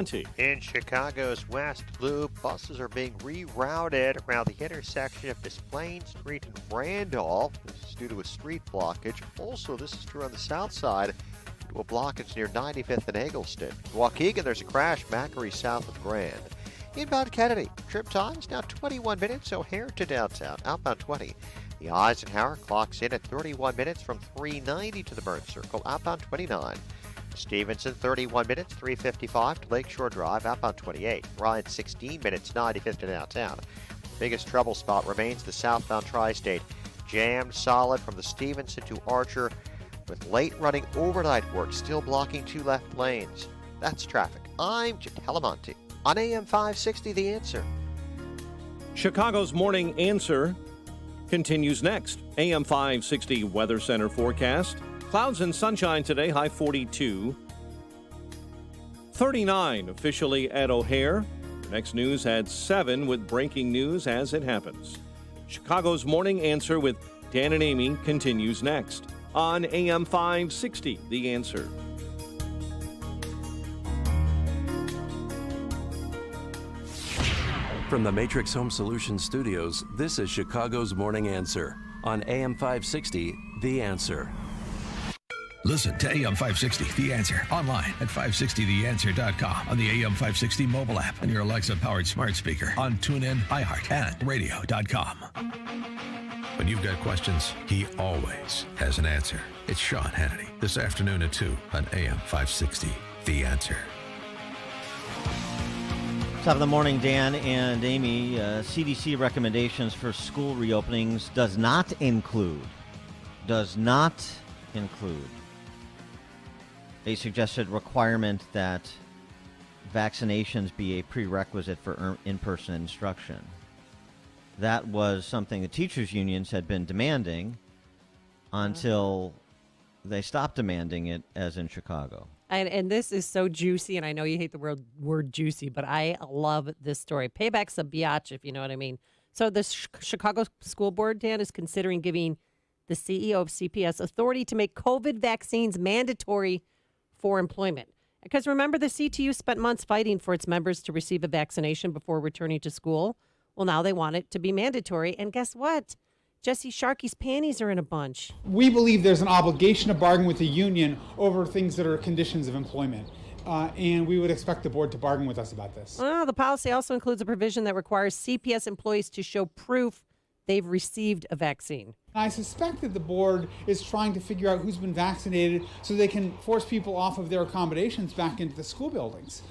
In Chicago's West Loop, buses are being rerouted around the intersection of Desplain Street and Randolph. This is due to a street blockage. Also, this is true on the south side due to a blockage near 95th and Eggleston. In Waukegan, there's a crash, Macquarie south of Grand. Inbound Kennedy, trip time is now 21 minutes, O'Hare to downtown. Outbound 20. The Eisenhower clocks in at 31 minutes from 390 to the Burn Circle. Outbound 29. Stevenson, 31 minutes, 355 to Lakeshore Drive, outbound 28. Ryan, 16 minutes, 95th to downtown. Biggest trouble spot remains the southbound tri-state. Jammed solid from the Stevenson to Archer, with late running overnight work still blocking two left lanes. That's traffic. I'm Jim Talamonte on AM 560, The Answer. Chicago's Morning Answer continues next. AM 560 Weather Center forecast. Clouds and sunshine today, high 42. 39 officially at O'Hare. Next news at 7 with breaking news as it happens. Chicago's Morning Answer with Dan and Amy continues next on AM 560, The Answer. From the Matrix Home Solutions studios, this is Chicago's Morning Answer on AM 560, The Answer. Listen to AM 560, The Answer, online at 560theanswer.com, on the AM 560 mobile app, on your Alexa-powered smart speaker, on TuneIn, iHeart, and radio.com. When you've got questions, he always has an answer. It's Sean Hannity, this afternoon at 2 on AM 560, The Answer. Top of the morning, Dan and Amy. CDC recommendations for school reopenings does not include a suggested requirement that vaccinations be a prerequisite for in-person instruction. That was something the teachers' unions had been demanding until they stopped demanding it, as in Chicago. And this is so juicy, and I know you hate the word juicy, but I love this story. Payback's a biatch, if you know what I mean. So the Chicago School Board, Dan, is considering giving the CEO of CPS authority to make COVID vaccines mandatory for employment. Because remember, the CTU spent months fighting for its members to receive a vaccination before returning to school. Well, now they want it to be mandatory. And guess what? Jesse Sharkey's panties are in a bunch. We believe there's an obligation to bargain with the union over things that are conditions of employment. And we would expect the board to bargain with us about this. Well, the policy also includes a provision that requires CPS employees to show proof they've received a vaccine. I suspect that the board is trying to figure out who's been vaccinated so they can force people off of their accommodations back into the school buildings.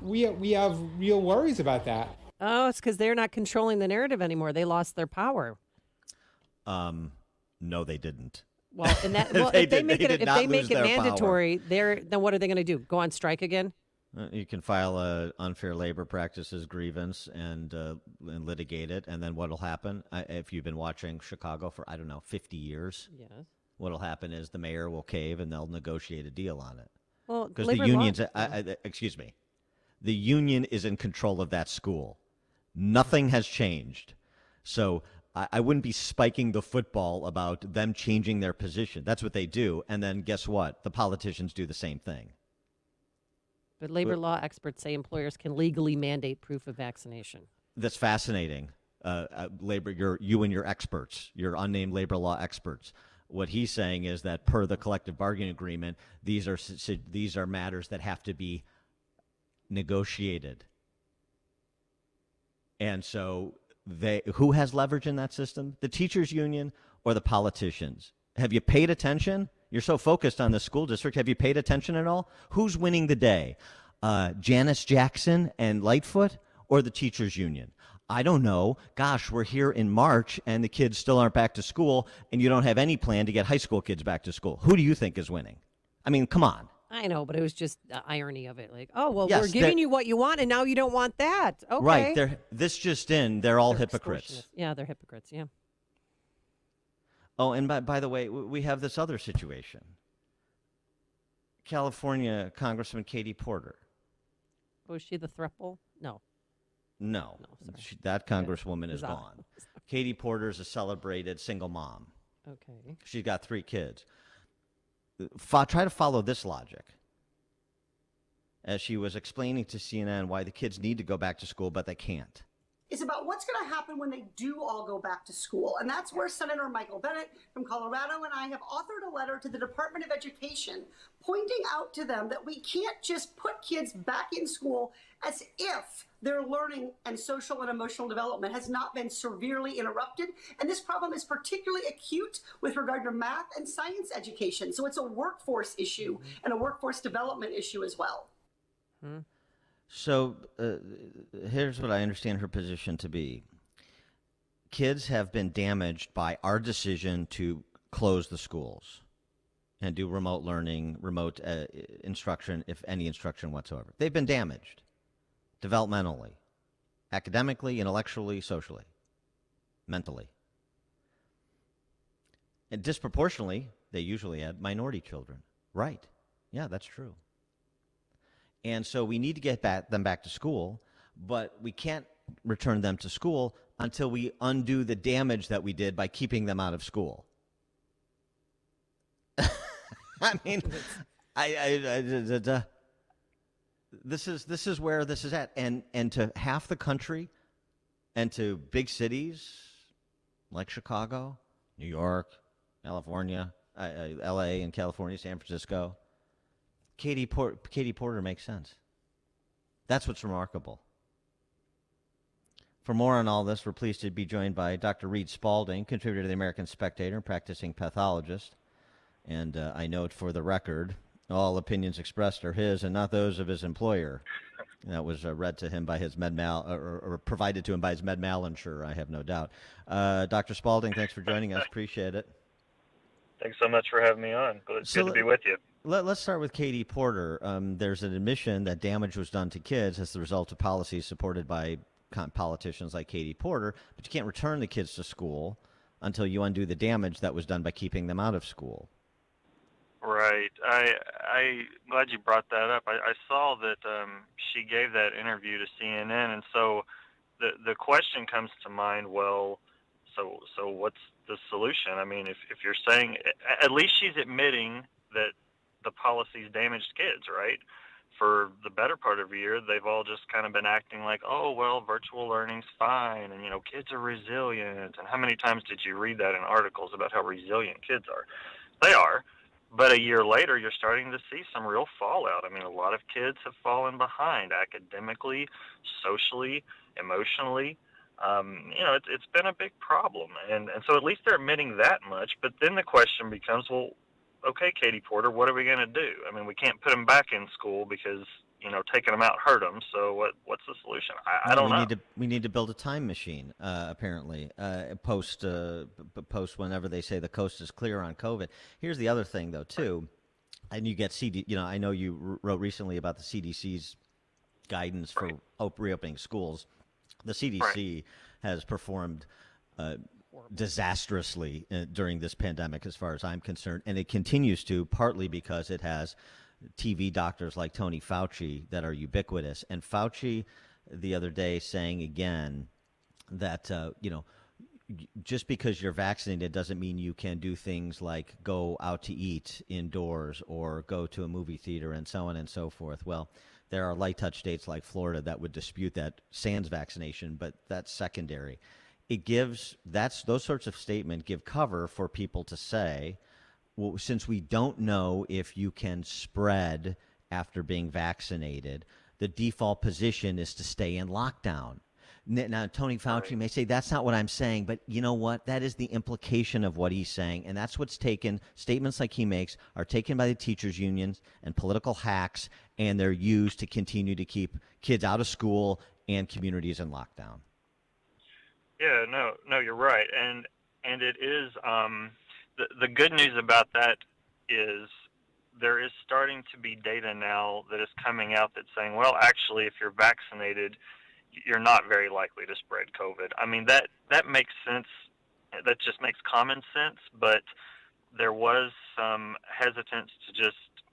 We have real worries about that. Oh, it's because they're not controlling the narrative anymore. They lost their power. No, they didn't. Well, and that, well, if they make it mandatory, then what are they going to do? Go on strike again? You can file a unfair labor practices grievance and litigate it, and then what'll happen? If you've been watching Chicago for 50 years, yes, what'll happen is the mayor will cave and they'll negotiate a deal on it. Well, because the unions, the union is in control of that school. Nothing has changed, so I wouldn't be spiking the football about them changing their position. That's what they do, and then guess what? The politicians do the same thing. But labor law experts say employers can legally mandate proof of vaccination. That's fascinating. You and your experts, your unnamed labor law experts. What he's saying is that per the collective bargaining agreement, these are matters that have to be negotiated. And so who has leverage in that system? The teachers union or the politicians? Have you paid attention? You're so focused on the school district. Have you paid attention at all? Who's winning the day? Janice Jackson and Lightfoot or the teachers union? I don't know. Gosh, we're here in March and the kids still aren't back to school and you don't have any plan to get high school kids back to school. Who do you think is winning? I mean, come on. I know, but it was just the irony of it. Like, oh, well, yes, we're giving you what you want and now you don't want that. Okay. Right. They're all hypocrites. Yeah, they're hypocrites. Yeah. Oh, and by the way, we have this other situation. California Congressman Katie Porter. Was she the thruple? No. No, that congresswoman is gone. Katie Porter is a celebrated single mom. Okay. She's got 3 kids. Try to follow this logic. as she was explaining to CNN why the kids need to go back to school, but they can't. Is about what's going to happen when they do all go back to school. And that's where Senator Michael Bennet from Colorado and I have authored a letter to the Department of Education pointing out to them that we can't just put kids back in school as if their learning and social and emotional development has not been severely interrupted. And this problem is particularly acute with regard to math and science education. So it's a workforce issue and a workforce development issue as well. So here's what I understand her position to be. Kids have been damaged by our decision to close the schools and do remote learning, remote instruction, if any instruction whatsoever. They've been damaged developmentally, academically, intellectually, socially, mentally. And disproportionately, they usually had minority children. Right. Yeah, that's true. And so we need to get them back to school, but we can't return them to school until we undo the damage that we did by keeping them out of school. I mean, this is where this is at, and to half the country, and to big cities like Chicago, New York, California, L.A. and California, San Francisco. Katie Porter makes sense. That's what's remarkable. For more on all this, we're pleased to be joined by Dr. Reed Spaulding, contributor to the American Spectator and practicing pathologist. And I note for the record, all opinions expressed are his and not those of his employer. That was read to him by his or provided to him by his med-mal insurer, I have no doubt. Dr. Spaulding, thanks for joining us. Appreciate it. Thanks so much for having me on. It's good to be with you. Let's start with Katie Porter. There's an admission that damage was done to kids as the result of policies supported by politicians like Katie Porter, but you can't return the kids to school until you undo the damage that was done by keeping them out of school. Right. I'm glad you brought that up. I saw that she gave that interview to CNN, and so the question comes to mind, well, so what's the solution? I mean, if you're saying, at least she's admitting that the policies damaged kids, right? For the better part of a year, they've all just kind of been acting like, oh, well, virtual learning's fine, and, kids are resilient. And how many times did you read that in articles about how resilient kids are? They are. But a year later, you're starting to see some real fallout. I mean, a lot of kids have fallen behind academically, socially, emotionally. It's been a big problem. And so at least they're admitting that much. But then the question becomes, well, okay, Katie Porter, what are we going to do? I mean, we can't put them back in school because, taking them out hurt them. So what's the solution? I don't know. We need to build a time machine, apparently, post whenever they say the coast is clear on COVID. Here's the other thing, though, too. And you get I know you wrote recently about the CDC's guidance for reopening schools. The CDC has performed disastrously during this pandemic, as far as I'm concerned, and it continues to, partly because it has TV doctors like Tony Fauci that are ubiquitous. And Fauci the other day saying again that just because you're vaccinated doesn't mean you can do things like go out to eat indoors or go to a movie theater and so on and so forth. Well, there are light touch states like Florida that would dispute that sans vaccination, but that's secondary. It gives those sorts of statements give cover for people to say, well, since we don't know if you can spread after being vaccinated, the default position is to stay in lockdown. Now, Tony Fauci may say that's not what I'm saying, but you know what? That is the implication of what he's saying, and that's what's taken. Statements like he makes are taken by the teachers' unions and political hacks, and they're used to continue to keep kids out of school and communities in lockdown. Yeah, no, you're right, and it is the good news about that is there is starting to be data now that is coming out that's saying, well, actually, if you're vaccinated, you're not very likely to spread COVID. I mean, that makes sense. That just makes common sense, but there was some hesitance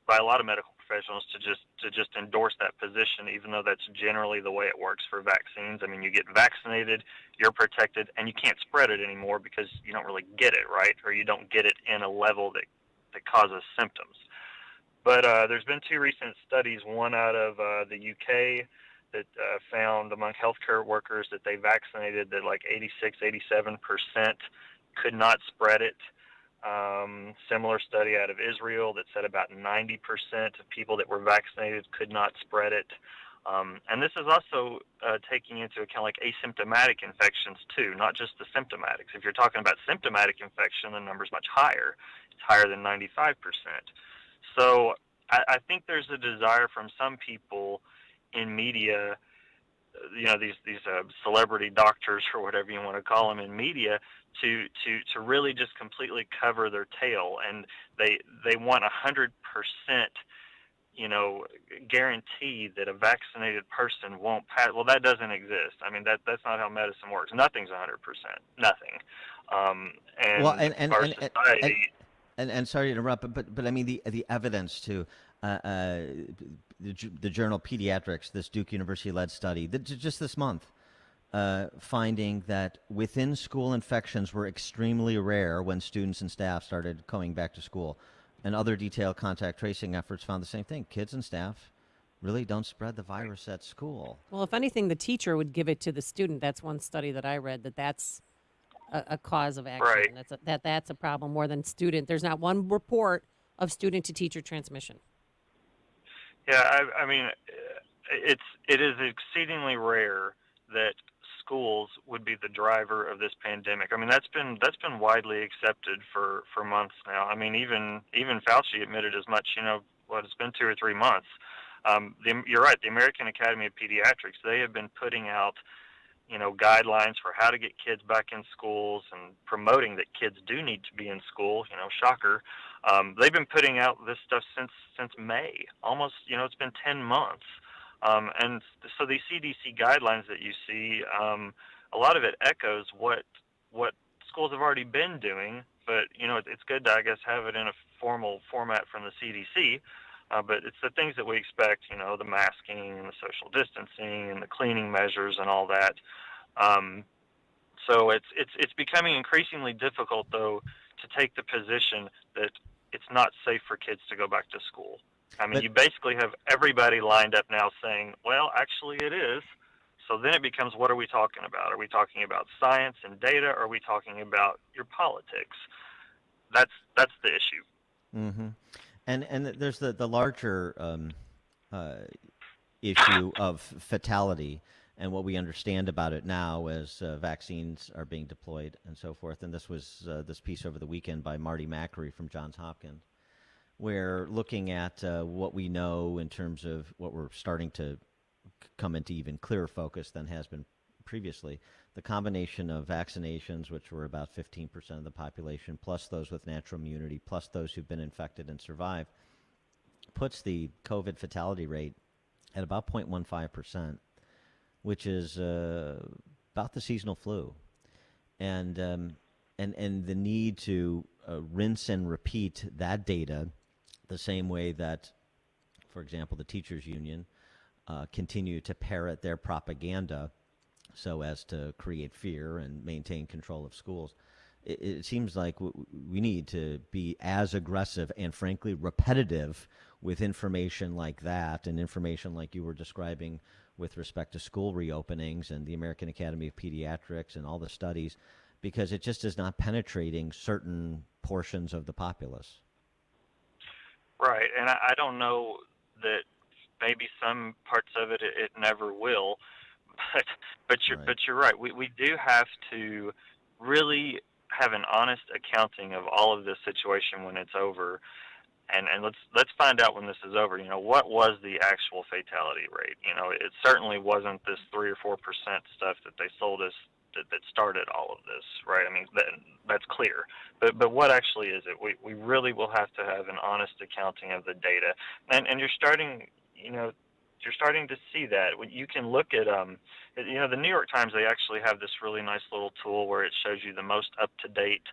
by a lot of medical professionals to just endorse that position, even though that's generally the way it works for vaccines. I mean, you get vaccinated, you're protected, and you can't spread it anymore because you don't really get it, right? Or you don't get it in a level that causes symptoms. But there's been two recent studies, one out of the UK that found among healthcare workers that they vaccinated that like 86-87% could not spread it. Similar study out of Israel that said about 90% of people that were vaccinated could not spread it. And this is also taking into account like asymptomatic infections too, not just the symptomatics. If you're talking about symptomatic infection, the number's much higher. It's higher than 95%. So I think there's a desire from some people in media, these celebrity doctors or whatever you want to call them in media, to really just completely cover their tail, and they want 100%, guarantee that a vaccinated person won't pass. Well, that doesn't exist. I mean, that's not how medicine works. Nothing's 100%. Nothing. And Well, our society. And sorry to interrupt, but I mean the evidence too. The journal Pediatrics, this Duke University-led study, just this month, finding that within school infections were extremely rare when students and staff started going back to school. And other detailed contact tracing efforts found the same thing. Kids and staff really don't spread the virus at school. Well, if anything, the teacher would give it to the student. That's one study that I read, that's a cause of action. Right. That's a problem more than student. There's not one report of student to teacher transmission. Yeah, I mean, it is exceedingly rare that schools would be the driver of this pandemic. I mean, that's been widely accepted for months now. I mean, even Fauci admitted as much. It's been 2 or 3 months. You're right. The American Academy of Pediatrics, they have been putting out guidelines for how to get kids back in schools and promoting that kids do need to be in school. Shocker. They've been putting out this stuff since May. Almost, it's been 10 months. And so these CDC guidelines that you see, a lot of it echoes what schools have already been doing. But it's good to, I guess, have it in a formal format from the CDC. But it's the things that we expect, the masking and the social distancing and the cleaning measures and all that. So it's becoming increasingly difficult, though, to take the position that it's not safe for kids to go back to school. I mean, you basically have everybody lined up now saying, well, actually it is. So then it becomes, what are we talking about? Are we talking about science and data, or are we talking about your politics? That's the issue. Mm-hmm. And there's the larger issue of fatality and what we understand about it now as vaccines are being deployed and so forth. And this was this piece over the weekend by Marty Macri from Johns Hopkins, where looking at what we know in terms of what we're starting to come into even clearer focus than has been previously, the combination of vaccinations, which were about 15% of the population, plus those with natural immunity, plus those who've been infected and survived, puts the COVID fatality rate at about 0.15%, which is about the seasonal flu. And the need to rinse and repeat that data the same way that, for example, the teachers union continue to parrot their propaganda so as to create fear and maintain control of schools. It seems like we need to be as aggressive and, frankly, repetitive with information like that and information like you were describing with respect to school reopenings and the American Academy of Pediatrics and all the studies, because it just is not penetrating certain portions of the populace. Right, and I don't know that maybe some parts of it never will, but you're right. We do have to really have an honest accounting of all of this situation when it's over, and let's find out when this is over. What was the actual fatality rate? It certainly wasn't this 3 or 4% stuff that they sold us that started all of this, right? I mean, that's clear. But what actually is it? We really will have to have an honest accounting of the data, and you're starting to see that. You can look at the New York Times. They actually have this really nice little tool where it shows you the most up-to-date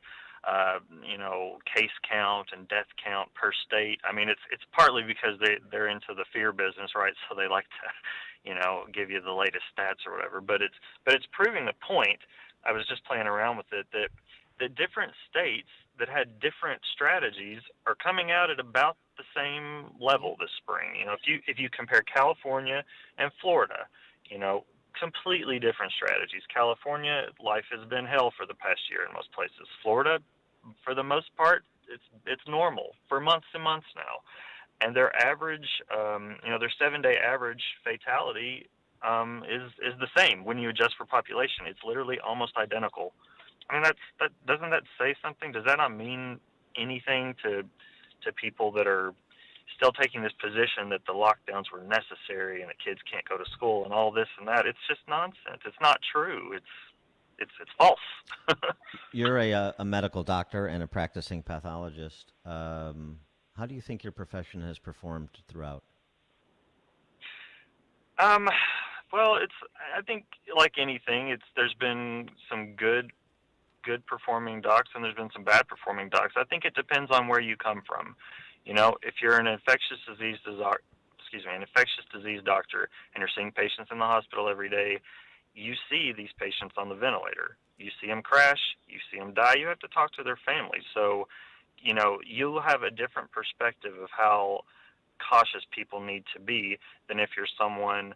case count and death count per state. I mean, it's partly because they're into the fear business, right? So they like to give you the latest stats or whatever. But it's proving the point. I was just playing around with it that the different states, that had different strategies are coming out at about the same level this spring. If you compare California and Florida, completely different strategies. California, life has been hell for the past year in most places. Florida, for the most part, it's normal for months and months now. And their average, their 7-day average fatality is the same when you adjust for population. It's literally almost identical. I mean, doesn't that say something? Does that not mean anything to people that are still taking this position that the lockdowns were necessary and that kids can't go to school and all this and that? It's just nonsense. It's not true. It's false. You're a medical doctor and a practicing pathologist. How do you think your profession has performed throughout? Well, I think like anything, there's been some good performing docs and there's been some bad performing docs. I think it depends on where you come from. If you're an infectious disease doctor and you're seeing patients in the hospital every day, you see these patients on the ventilator. You see them crash, you see them die, you have to talk to their families. So, you'll have a different perspective of how cautious people need to be than if you're someone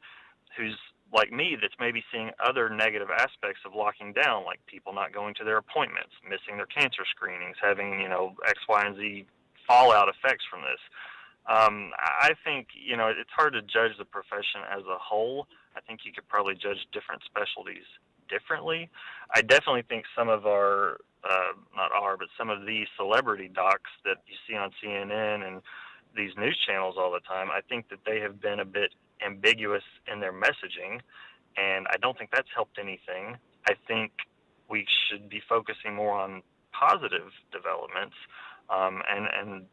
who's like me that's maybe seeing other negative aspects of locking down, like people not going to their appointments, missing their cancer screenings, having, X, Y, and Z fallout effects from this. I think, it's hard to judge the profession as a whole. I think you could probably judge different specialties differently. I definitely think some of some of the celebrity docs that you see on CNN and these news channels all the time, I think that they have been a bit ambiguous in their messaging, and I don't think that's helped anything. I think we should be focusing more on positive developments, and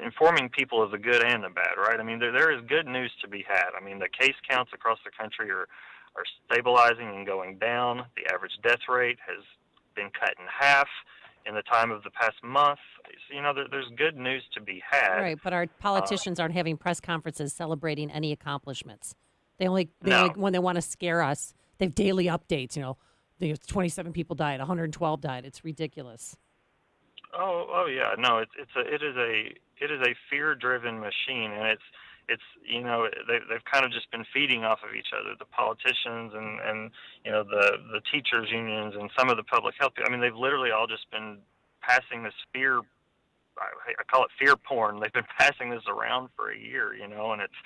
informing people of the good and the bad, right? I mean, there is good news to be had. I mean, the case counts across the country are stabilizing and going down. The average death rate has been cut in half in the time of the past month. There's good news to be had. Right, but our politicians aren't having press conferences celebrating any accomplishments. They only when they want to scare us, they have daily updates. 27 people died, 112 died. It's ridiculous. Oh yeah, no, it is a fear-driven machine, and they've kind of just been feeding off of each other, the politicians and the teachers unions and some of the public health. I mean, they've literally all just been passing this fear. I call it fear porn. They've been passing this around for a year, and it's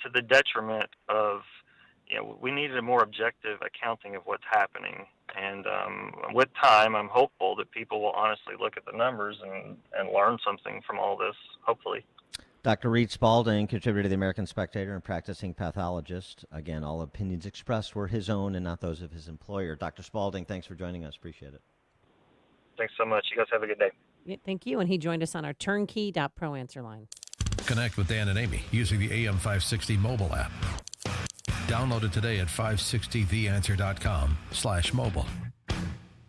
to the detriment of. We needed a more objective accounting of what's happening. And with time, I'm hopeful that people will honestly look at the numbers and learn something from all this, hopefully. Dr. Reed Spaulding, contributor to the American Spectator and practicing pathologist. Again, all opinions expressed were his own and not those of his employer. Dr. Spaulding, thanks for joining us. Appreciate it. Thanks so much. You guys have a good day. Yeah, thank you. And he joined us on our turnkey.pro answer line. Connect with Dan and Amy using the AM560 mobile app. Download it today at 560theanswer.com/mobile.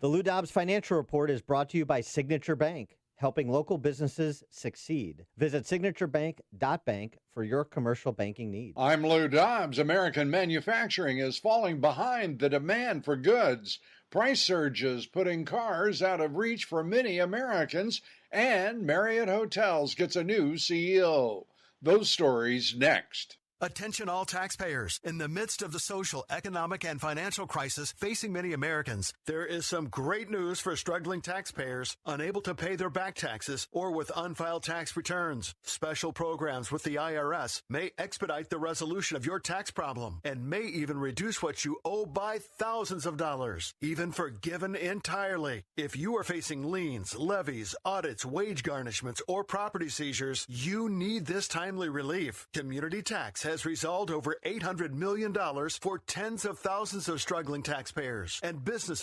The Lou Dobbs Financial Report is brought to you by Signature Bank, helping local businesses succeed. Visit signaturebank.bank for your commercial banking needs. I'm Lou Dobbs. American manufacturing is falling behind the demand for goods. Price surges putting cars out of reach for many Americans, and Marriott Hotels gets a new CEO. Those stories next. Attention all taxpayers. In the midst of the social, economic, and financial crisis facing many Americans, there is some great news for struggling taxpayers unable to pay their back taxes or with unfiled tax returns. Special programs with the IRS may expedite the resolution of your tax problem and may even reduce what you owe by thousands of dollars, even forgiven entirely. If you are facing liens, levies, audits, wage garnishments, or property seizures, you need this timely relief. Community Tax has resolved over $800 million for tens of thousands of struggling taxpayers and businesses